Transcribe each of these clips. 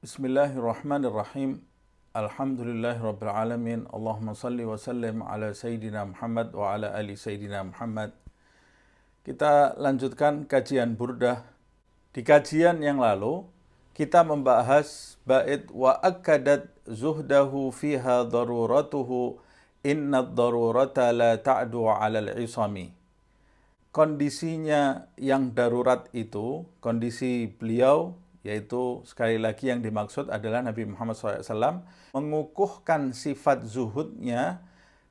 Bismillahirrahmanirrahim. Alhamdulillahirabbil alamin. Allahumma salli wa sallim ala sayyidina Muhammad wa ala ali sayyidina Muhammad. Kita lanjutkan kajian Burdah. Di kajian yang lalu kita membahas bait wa akkadat zuhdahu fiha daruratuhu inna darurata la ta'du 'alal isami. Kondisinya yang darurat itu, kondisi beliau, yaitu sekali lagi yang dimaksud adalah Nabi Muhammad SAW mengukuhkan sifat zuhudnya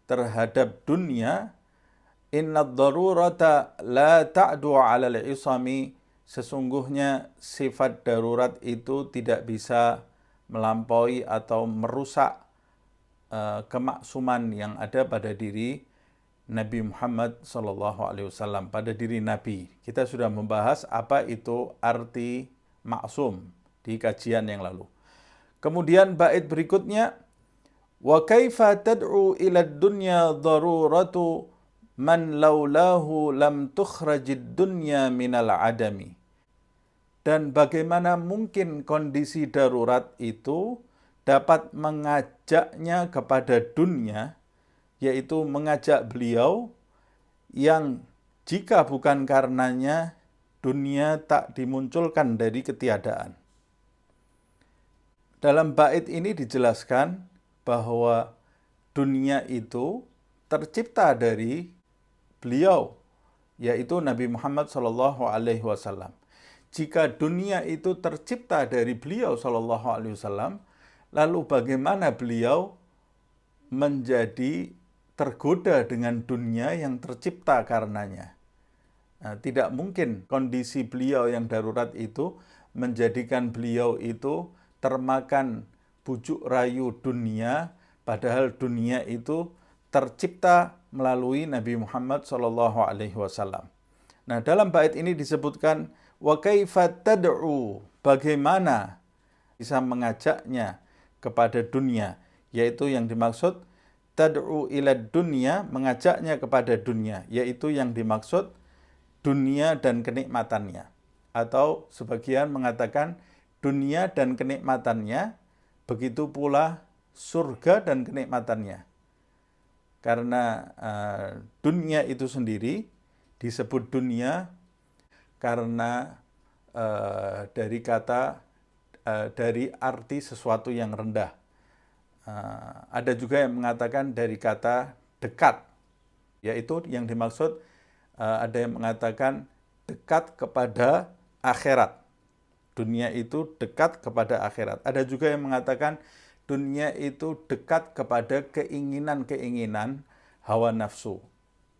terhadap dunia. Inna darurata la ta'du 'alal isami. Sesungguhnya sifat darurat itu tidak bisa melampaui atau merusak kemaksuman yang ada pada diri Nabi Muhammad SAW, pada diri Nabi. Kita sudah membahas apa itu arti maksum di kajian yang lalu. Kemudian bait berikutnya, wa kaifa tad'u ila dunya daruratu man laulahu lam tukhrajid dunya minal adami. Dan bagaimana mungkin kondisi darurat itu dapat mengajaknya kepada dunia, yaitu mengajak beliau yang jika bukan karenanya dunia tak dimunculkan dari ketiadaan. Dalam bait ini dijelaskan bahwa dunia itu tercipta dari beliau, yaitu Nabi Muhammad SAW. Jika dunia itu tercipta dari beliau SAW, lalu bagaimana beliau menjadi tergoda dengan dunia yang tercipta karenanya? Nah, tidak mungkin kondisi beliau yang darurat itu menjadikan beliau itu termakan bujuk rayu dunia, padahal dunia itu tercipta melalui Nabi Muhammad SAW. Nah, dalam bait ini disebutkan wa kaifa tad'u, bagaimana bisa mengajaknya kepada dunia, yaitu yang dimaksud tad'u ila dunya, mengajaknya kepada dunia, yaitu yang dimaksud dunia dan kenikmatannya. Atau sebagian mengatakan dunia dan kenikmatannya, begitu pula surga dan kenikmatannya. Karena dunia itu sendiri disebut dunia karena dari kata dari arti sesuatu yang rendah. Ada juga yang mengatakan dari kata dekat, yaitu yang dimaksud ada yang mengatakan dekat kepada akhirat. Dunia itu dekat kepada akhirat. Ada juga yang mengatakan dunia itu dekat kepada keinginan-keinginan hawa nafsu.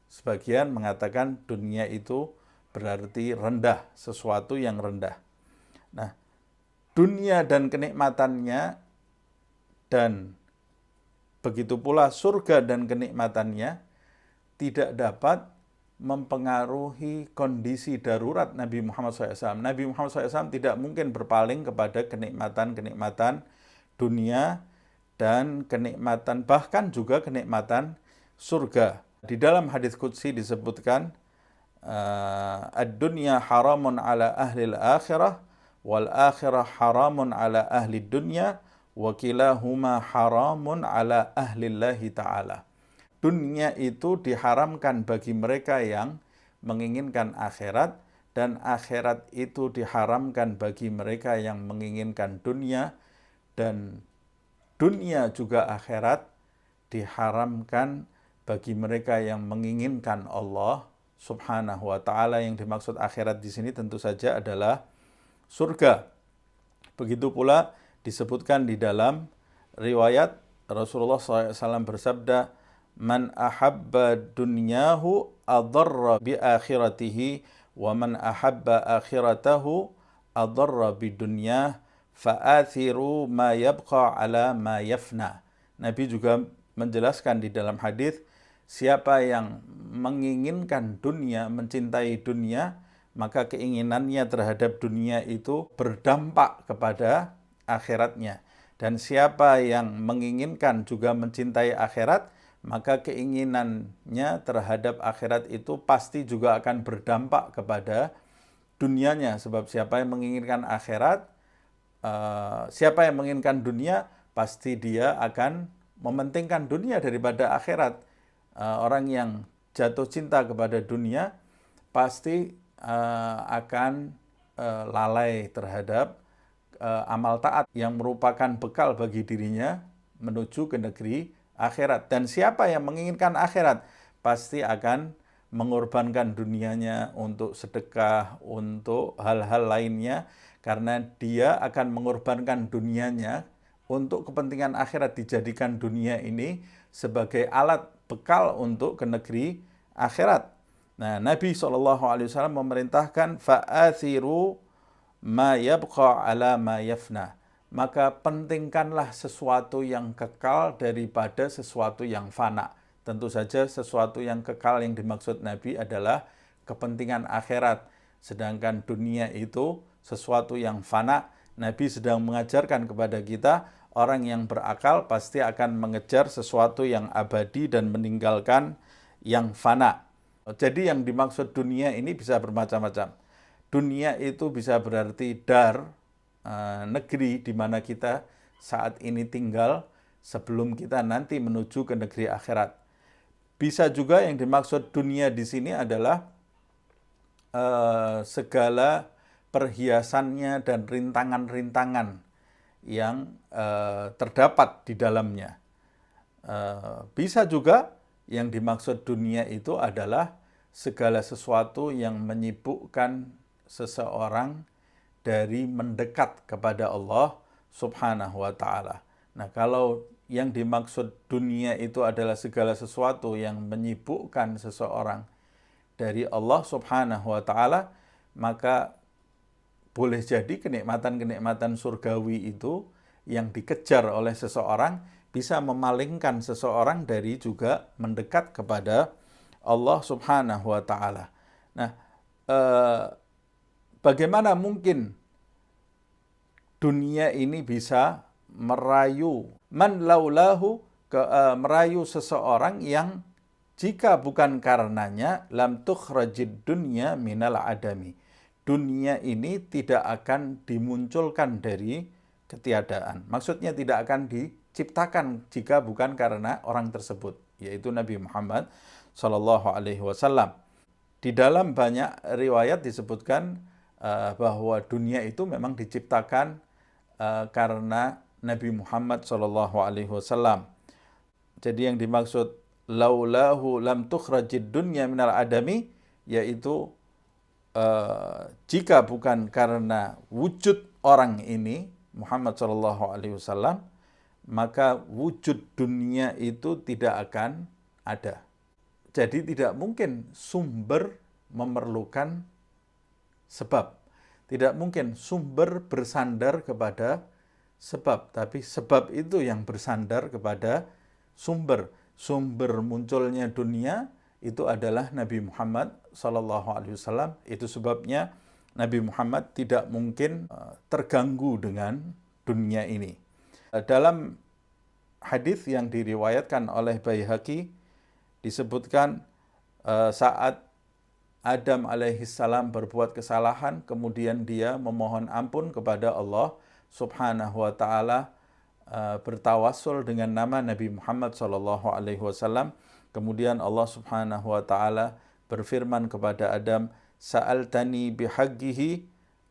Sebagian mengatakan dunia itu berarti rendah, sesuatu yang rendah. Nah, dunia dan kenikmatannya dan begitu pula surga dan kenikmatannya tidak dapat mempengaruhi kondisi darurat Nabi Muhammad SAW. Nabi Muhammad SAW tidak mungkin berpaling kepada kenikmatan-kenikmatan dunia dan kenikmatan, bahkan juga kenikmatan surga. Di dalam hadis qudsi disebutkan, ad-dunya haramun ala ahli al-akhirah wal akhirah haramun ala ahli dunya wa kilahuma haramun ala ahlillahi ta'ala. Dunia itu diharamkan bagi mereka yang menginginkan akhirat, dan akhirat itu diharamkan bagi mereka yang menginginkan dunia, dan dunia juga akhirat diharamkan bagi mereka yang menginginkan Allah Subhanahu wa ta'ala. Yang dimaksud akhirat di sini tentu saja adalah surga. Begitu pula disebutkan di dalam riwayat Rasulullah SAW bersabda, man ahabba dunyahu adarra bi akhiratihi wa man ahabba akhiratahu adarra bi dunyah fa'athiru ma yabqa ala ma yafna. Nabi juga menjelaskan di dalam hadis, siapa yang menginginkan dunia, mencintai dunia, maka keinginannya terhadap dunia itu berdampak kepada akhiratnya. Dan siapa yang menginginkan juga mencintai akhirat, maka keinginannya terhadap akhirat itu pasti juga akan berdampak kepada dunianya. Sebab siapa yang menginginkan akhirat, siapa yang menginginkan dunia, pasti dia akan mementingkan dunia daripada akhirat. Orang yang jatuh cinta kepada dunia pasti akan lalai terhadap amal taat yang merupakan bekal bagi dirinya menuju ke negeri akhirat. Dan siapa yang menginginkan akhirat pasti akan mengorbankan dunianya untuk sedekah, untuk hal-hal lainnya, karena dia akan mengorbankan dunianya untuk kepentingan akhirat, dijadikan dunia ini sebagai alat bekal untuk ke negeri akhirat. Nah, Nabi SAW memerintahkan fa'athiru ma yabqa ala ma yafna. Maka pentingkanlah sesuatu yang kekal daripada sesuatu yang fana. Tentu saja sesuatu yang kekal yang dimaksud Nabi adalah kepentingan akhirat. Sedangkan dunia itu sesuatu yang fana. Nabi sedang mengajarkan kepada kita, orang yang berakal pasti akan mengejar sesuatu yang abadi dan meninggalkan yang fana. Jadi yang dimaksud dunia ini bisa bermacam-macam. Dunia itu bisa berarti dar, negeri di mana kita saat ini tinggal sebelum kita nanti menuju ke negeri akhirat. Bisa juga yang dimaksud dunia di sini adalah segala perhiasannya dan rintangan-rintangan yang terdapat di dalamnya. Bisa juga yang dimaksud dunia itu adalah segala sesuatu yang menyibukkan seseorang dari mendekat kepada Allah Subhanahu wa ta'ala. Nah, kalau yang dimaksud dunia itu adalah segala sesuatu yang menyibukkan seseorang dari Allah Subhanahu wa ta'ala, maka boleh jadi kenikmatan-kenikmatan surgawi itu yang dikejar oleh seseorang bisa memalingkan seseorang dari juga mendekat kepada Allah Subhanahu wa ta'ala. Nah, bagaimana mungkin dunia ini bisa merayu merayu seseorang yang jika bukan karenanya lam tukhrajid dunya minal adami. Dunia ini tidak akan dimunculkan dari ketiadaan. Maksudnya tidak akan diciptakan jika bukan karena orang tersebut, yaitu Nabi Muhammad SAW. Di dalam banyak riwayat disebutkan bahwa dunia itu memang diciptakan karena Nabi Muhammad SAW. Jadi yang dimaksud laulahu lam tukhrajid dunya minal adami, yaitu jika bukan karena wujud orang ini Muhammad SAW, maka wujud dunia itu tidak akan ada. Jadi tidak mungkin sumber memerlukan sebab. Tidak mungkin sumber bersandar kepada sebab, tapi sebab itu yang bersandar kepada sumber. Sumber munculnya dunia itu adalah Nabi Muhammad SAW. Itu sebabnya Nabi Muhammad tidak mungkin terganggu dengan dunia ini. Dalam hadis yang diriwayatkan oleh Baihaqi disebutkan saat Adam alaihissalam berbuat kesalahan, kemudian dia memohon ampun kepada Allah Subhanahu wa ta'ala, bertawassul dengan nama Nabi Muhammad SAW. Kemudian Allah Subhanahu wa ta'ala berfirman kepada Adam, sa'altani bihaqqihi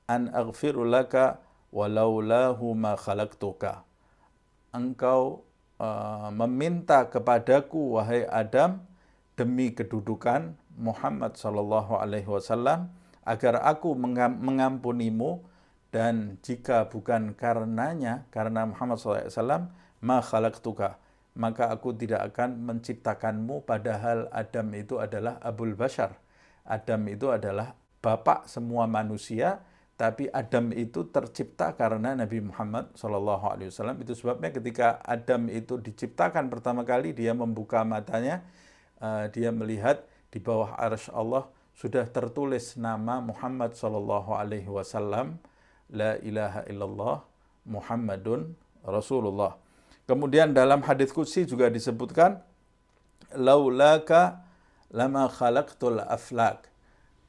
an aghfiru laka walaulahu ma khalaqtuka. Engkau meminta kepadaku, wahai Adam, demi kedudukan Muhammad SAW, agar aku mengampunimu, dan jika bukan karenanya, karena Muhammad SAW, ma khalaqtuka, maka aku tidak akan menciptakanmu. Padahal Adam itu adalah Abul Bashar. Adam itu adalah bapak semua manusia, tapi Adam itu tercipta karena Nabi Muhammad SAW. Itu sebabnya ketika Adam itu diciptakan pertama kali, dia membuka matanya, dia melihat di bawah arsy Allah sudah tertulis nama Muhammad SAW, la ilaha illallah Muhammadun Rasulullah. Kemudian dalam hadits qudsi juga disebutkan, laulaka lama khalaqtul aflak.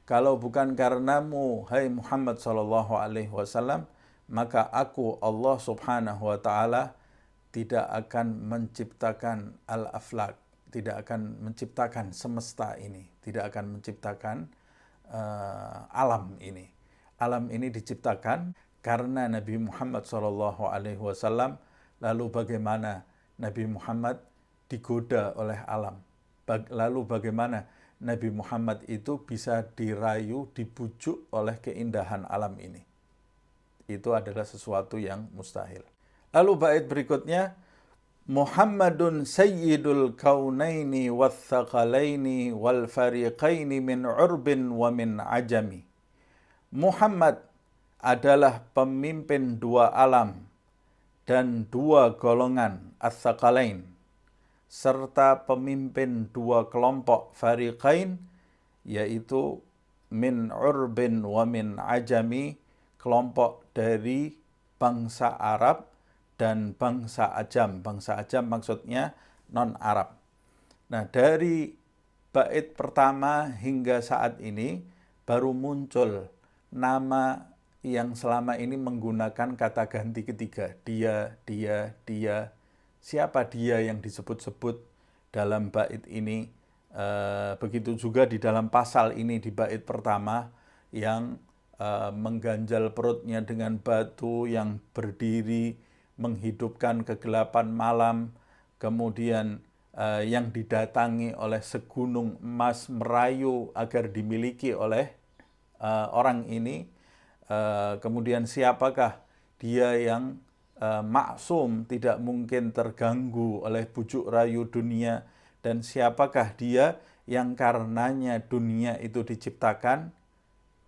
Kalau bukan karenamu, hai Muhammad SAW, maka aku Allah Subhanahu wa taala tidak akan menciptakan al-aflak, tidak akan menciptakan semesta ini, tidak akan menciptakan alam ini. Alam ini diciptakan karena Nabi Muhammad SAW. Lalu bagaimana Nabi Muhammad digoda oleh alam? Lalu bagaimana Nabi Muhammad itu bisa dirayu, dibujuk oleh keindahan alam ini? Itu adalah sesuatu yang mustahil. Lalu bait berikutnya, Muhammadun sayyidul kaunaini wathaqalaini wal fariqaini min urbin wa min ajami. Muhammad adalah pemimpin dua alam dan dua golongan ats-tsaqalain, serta pemimpin dua kelompok fariqain, yaitu min urbin wa min ajami, kelompok dari bangsa Arab dan bangsa Ajam. Bangsa Ajam maksudnya non-Arab. Nah, dari bait pertama hingga saat ini baru muncul nama yang selama ini menggunakan kata ganti ketiga. Dia, dia, dia. Siapa dia yang disebut-sebut dalam bait ini? Begitu juga di dalam pasal ini di bait pertama yang mengganjal perutnya dengan batu, yang berdiri menghidupkan kegelapan malam, kemudian yang didatangi oleh segunung emas merayu agar dimiliki oleh orang ini. Kemudian siapakah dia yang maksum, tidak mungkin terganggu oleh bujuk rayu dunia, dan siapakah dia yang karenanya dunia itu diciptakan?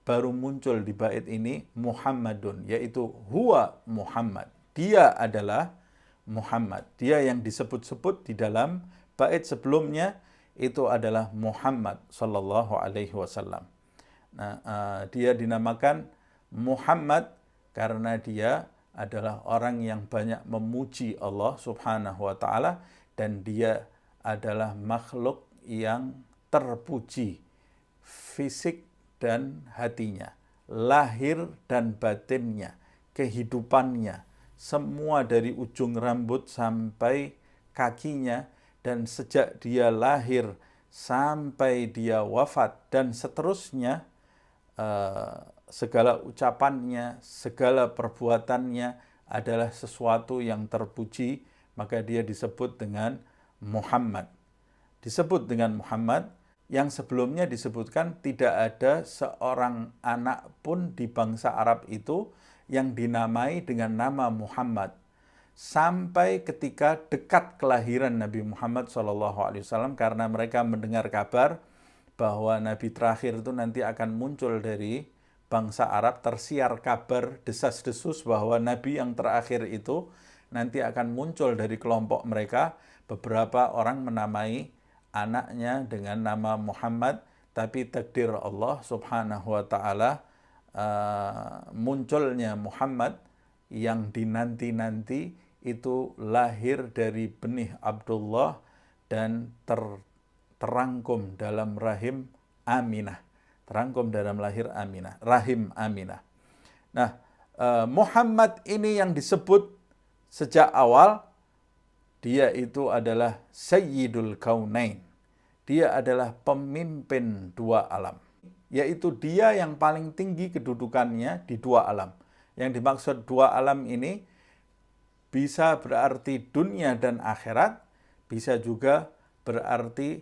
Baru muncul di bait ini Muhammadun, yaitu huwa Muhammad. Dia adalah Muhammad. Dia yang disebut-sebut di dalam bait sebelumnya itu adalah Muhammad sallallahu alaihi wasallam. Nah, dia dinamakan Muhammad karena dia adalah orang yang banyak memuji Allah Subhanahu wa taala, dan dia adalah makhluk yang terpuji fisik dan hatinya, lahir dan batinnya, kehidupannya, semua dari ujung rambut sampai kakinya, dan sejak dia lahir sampai dia wafat dan seterusnya, segala ucapannya, segala perbuatannya adalah sesuatu yang terpuji, maka dia disebut dengan Muhammad. Disebut dengan Muhammad, yang sebelumnya disebutkan tidak ada seorang anak pun di bangsa Arab itu yang dinamai dengan nama Muhammad, sampai ketika dekat kelahiran Nabi Muhammad SAW, karena mereka mendengar kabar bahwa Nabi terakhir itu nanti akan muncul dari bangsa Arab. Tersiar kabar desas-desus bahwa Nabi yang terakhir itu nanti akan muncul dari kelompok mereka. Beberapa orang menamai anaknya dengan nama Muhammad, tapi takdir Allah Subhanahu wa taala, munculnya Muhammad yang dinanti-nanti itu lahir dari benih Abdullah dan terangkum dalam rahim Aminah. Terangkum dalam rahim Aminah. Nah, Muhammad ini yang disebut sejak awal, dia itu adalah Sayyidul Kaunain. Dia adalah pemimpin dua alam, yaitu dia yang paling tinggi kedudukannya di dua alam. Yang dimaksud dua alam ini bisa berarti dunia dan akhirat, bisa juga berarti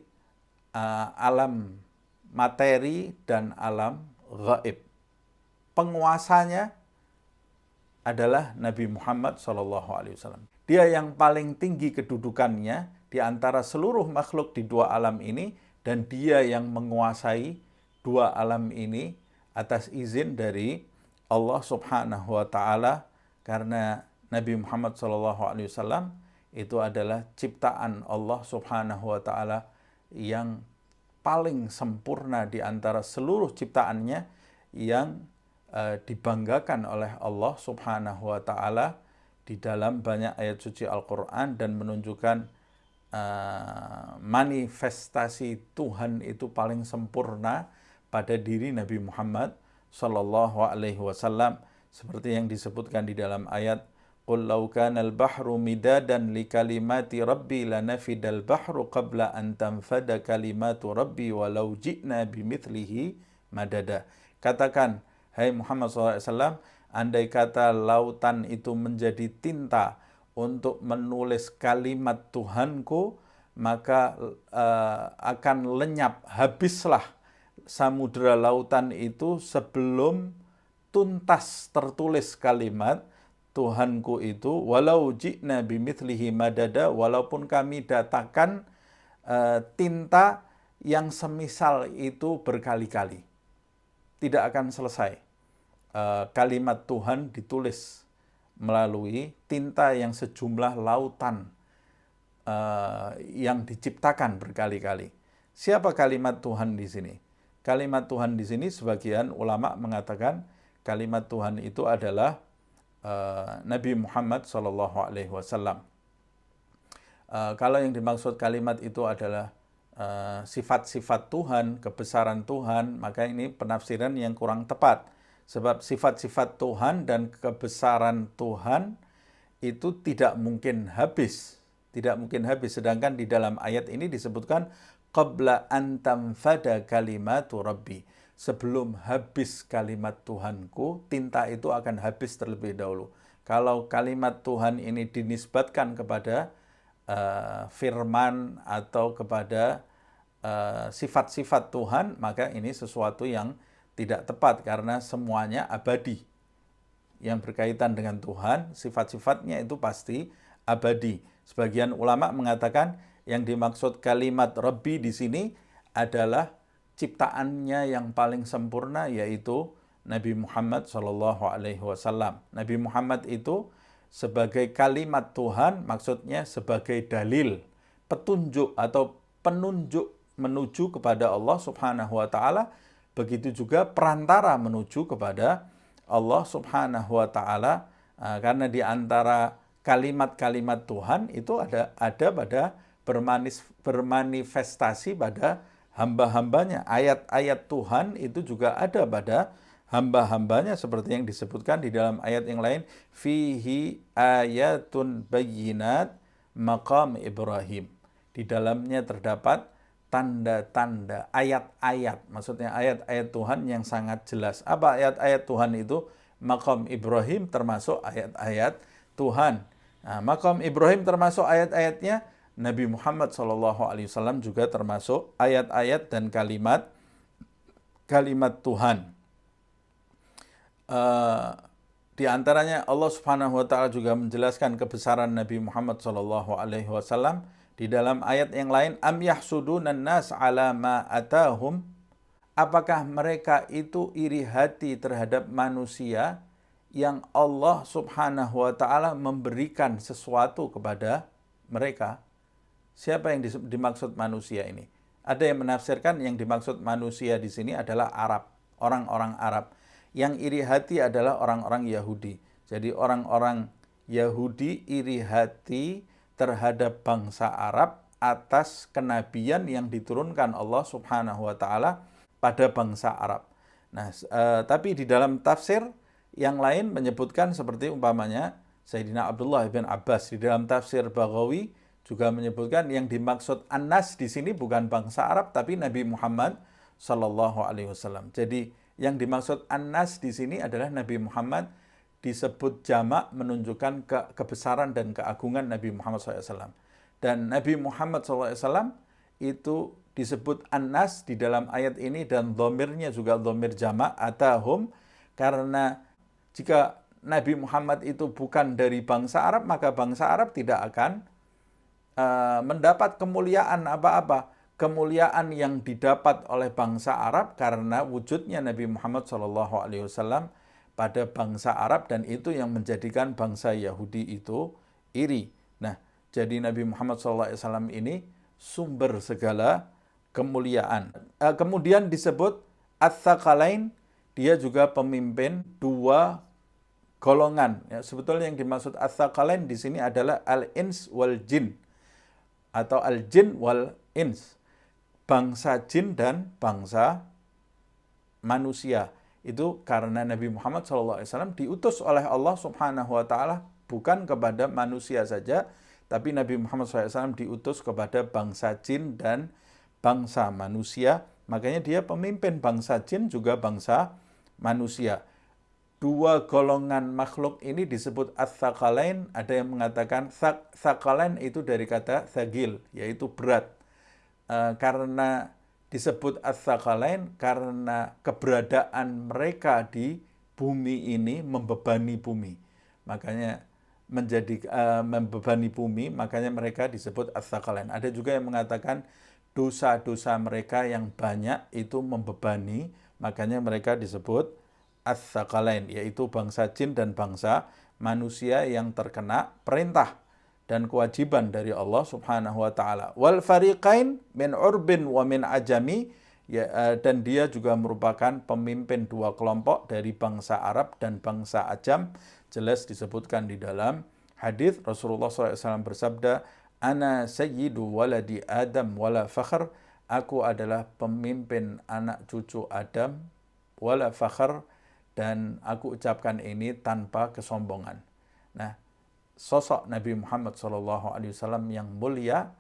alam materi dan alam gaib. Penguasanya adalah Nabi Muhammad SAW. Dia yang paling tinggi kedudukannya di antara seluruh makhluk di dua alam ini, dan dia yang menguasai dua alam ini atas izin dari Allah Subhanahu wa taala, karena Nabi Muhammad SAW itu adalah ciptaan Allah Subhanahu wa taala yang paling sempurna di antara seluruh ciptaannya, yang dibanggakan oleh Allah Subhanahu wa taala di dalam banyak ayat suci Al-Qur'an, dan menunjukkan manifestasi Tuhan itu paling sempurna pada diri Nabi Muhammad sallallahu alaihi wasallam, Seperti yang disebutkan di dalam ayat, Qul law kana al-bahru midadan li kalimati rabbi lanafidal bahru qabla an tanfada kalimatu rabbi walau ji'na bimithlihi madada. Katakan, hai Muhammad SAW, andai kata lautan itu menjadi tinta untuk menulis kalimat Tuhanku, maka akan lenyap, habislah samudera lautan itu sebelum tuntas tertulis kalimat Tuhanku itu, walau ji'na bimithlihi madada, walaupun kami datangkan tinta yang semisal itu berkali-kali, tidak akan selesai. Kalimat Tuhan ditulis melalui tinta yang sejumlah lautan yang diciptakan berkali-kali. Siapa kalimat Tuhan di sini? Kalimat Tuhan di sini sebagian ulama mengatakan kalimat Tuhan itu adalah Nabi Muhammad SAW. Kalau yang dimaksud kalimat itu adalah sifat-sifat Tuhan, kebesaran Tuhan, maka ini penafsiran yang kurang tepat. Sebab sifat-sifat Tuhan dan kebesaran Tuhan itu tidak mungkin habis. Tidak mungkin habis. Sedangkan di dalam ayat ini disebutkan qabla an tanfada kalimatu rabbi. Sebelum habis kalimat Tuhanku, tinta itu akan habis terlebih dahulu. Kalau kalimat Tuhan ini dinisbatkan kepada firman atau kepada sifat-sifat Tuhan, maka ini sesuatu yang tidak tepat karena semuanya abadi. Yang berkaitan dengan Tuhan, sifat-sifatnya itu pasti abadi. Sebagian ulama mengatakan yang dimaksud kalimat Rabbi di sini adalah ciptaannya yang paling sempurna, yaitu Nabi Muhammad SAW. Nabi Muhammad itu sebagai kalimat Tuhan, maksudnya sebagai dalil, petunjuk atau penunjuk menuju kepada Allah Subhanahu wa Ta'ala. Begitu juga perantara menuju kepada Allah Subhanahu wa Ta'ala, karena di antara kalimat-kalimat Tuhan itu ada pada bermanifestasi pada hamba-hambanya. Ayat-ayat Tuhan itu juga ada pada hamba-hambanya, seperti yang disebutkan di dalam ayat yang lain, fihi ayatun bayyinat maqam Ibrahim. Di dalamnya terdapat tanda-tanda, ayat-ayat, maksudnya ayat-ayat Tuhan yang sangat jelas. Apa ayat-ayat Tuhan itu? Maqam Ibrahim termasuk ayat-ayat Tuhan. Nah, maqam Ibrahim termasuk ayat-ayatnya, Nabi Muhammad SAW juga termasuk ayat-ayat dan kalimat Tuhan. Di antaranya Allah Subhanahu wa Ta'ala juga menjelaskan kebesaran Nabi Muhammad SAW di dalam ayat yang lain, am yahsudunan nas ala ma atahum, apakah mereka itu iri hati terhadap manusia yang Allah Subhanahu wa Ta'ala memberikan sesuatu kepada mereka. Siapa yang dimaksud manusia ini? Ada yang menafsirkan yang dimaksud manusia di sini adalah Arab, orang-orang Arab. Yang iri hati adalah orang-orang Yahudi. Jadi orang-orang Yahudi iri hati terhadap bangsa Arab atas kenabian yang diturunkan Allah Subhanahu wa Ta'ala pada bangsa Arab. Nah, tapi di dalam tafsir yang lain menyebutkan seperti umpamanya Sayyidina Abdullah bin Abbas di dalam tafsir Baghawi juga menyebutkan yang dimaksud An-Nas di sini bukan bangsa Arab tapi Nabi Muhammad sallallahu alaihi wasallam. Jadi yang dimaksud An-Nas di sini adalah Nabi Muhammad, disebut jamak menunjukkan kebesaran dan keagungan Nabi Muhammad SAW. Dan Nabi Muhammad SAW itu disebut An-Nas di dalam ayat ini, dan dhamirnya juga dhamir jamak atahum, karena jika Nabi Muhammad itu bukan dari bangsa Arab, maka bangsa Arab tidak akan mendapat kemuliaan apa-apa. Kemuliaan yang didapat oleh bangsa Arab karena wujudnya Nabi Muhammad SAW pada bangsa Arab, dan itu yang menjadikan bangsa Yahudi itu iri. Nah, jadi Nabi Muhammad SAW ini sumber segala kemuliaan. Kemudian disebut Ats-Tsaqalain, dia juga pemimpin dua golongan. Ya, sebetulnya yang dimaksud Ats-Tsaqalain di sini adalah Al-Ins wal Jin atau Al-Jin wal Ins, bangsa jin dan bangsa manusia. Itu karena Nabi Muhammad SAW diutus oleh Allah Subhanahu wa Ta'ala bukan kepada manusia saja, tapi Nabi Muhammad SAW diutus kepada bangsa jin dan bangsa manusia. Makanya dia pemimpin bangsa jin juga bangsa manusia. Dua golongan makhluk ini disebut ats-tsaqalain. Ada yang mengatakan tsaqalain itu dari kata tsagil, yaitu berat. Karena disebut ats-tsaqalain karena keberadaan mereka di bumi ini membebani bumi. Makanya membebani bumi, makanya mereka disebut ats-tsaqalain. Ada juga yang mengatakan dosa-dosa mereka yang banyak itu membebani, makanya mereka disebut ats-tsaqalain, yaitu bangsa jin dan bangsa manusia yang terkena perintah dan kewajiban dari Allah Subhanahu wa Ta'ala. Wal fariqain min urbin wa min ajami, dan dia juga merupakan pemimpin dua kelompok dari bangsa Arab dan bangsa Ajam. Jelas disebutkan di dalam hadis Rasulullah SAW bersabda, "Ana sayyidu waladi Adam wala fakhr." Aku adalah pemimpin anak cucu Adam wala fakhr, dan aku ucapkan ini tanpa kesombongan. Nah, sosok Nabi Muhammad SAW yang mulia,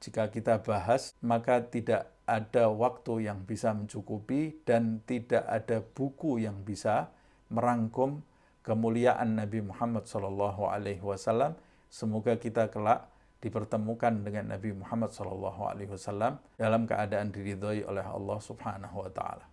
jika kita bahas, maka tidak ada waktu yang bisa mencukupi dan tidak ada buku yang bisa merangkum kemuliaan Nabi Muhammad SAW. Semoga kita kelak dipertemukan dengan Nabi Muhammad SAW dalam keadaan diridhoi oleh Allah Subhanahu wa Ta'ala.